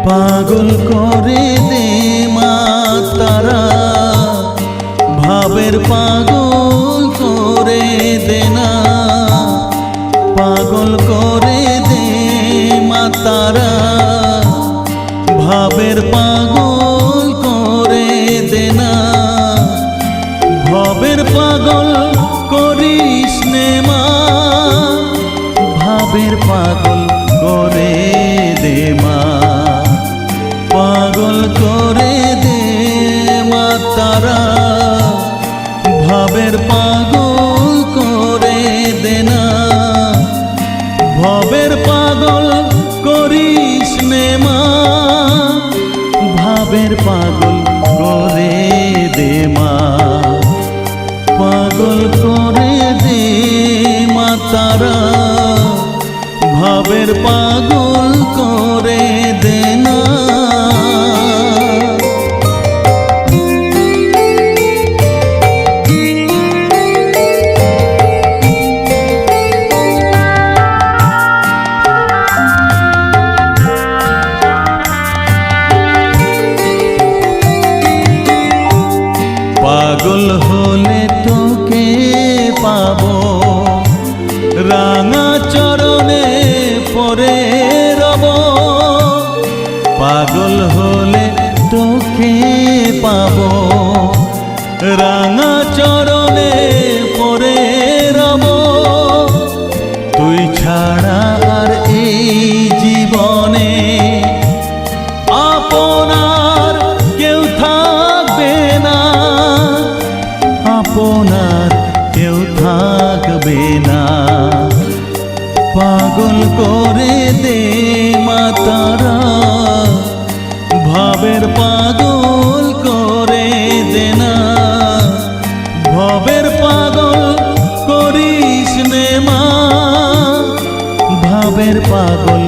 পাগল করে দে মা তারা, ভাবের পাগল করে দে না। পাগল করে দে মা তারা, ভাবের পাগল করে দে না। ভবের পাগল করিস নে মা, ভাবের পাগল করে দে মা। পাগল করে দে মা তারা, ভাবের পাগল করে দে না। ভবের পাগল করিস নে মা, ভাবের পাগল করে দে মা। পাগল করে দে মা তারা, ভাবের পাগল করে দে না। পাগল হলে তোকে পাবো, রাঙা চরণে পরে রব। পাগল হলে তোকে পাবো, রাঙা চরণে পরে রব। তুই ছাড়া আর এই জীবনে আপনার কেউ থাকবে না, আপনার কেউ থাকবে না। পাগল করে দে মা তারা, ভাবের পাগল করে দে না। ভবের পাগল করিস নে মা, ভাবের পাগল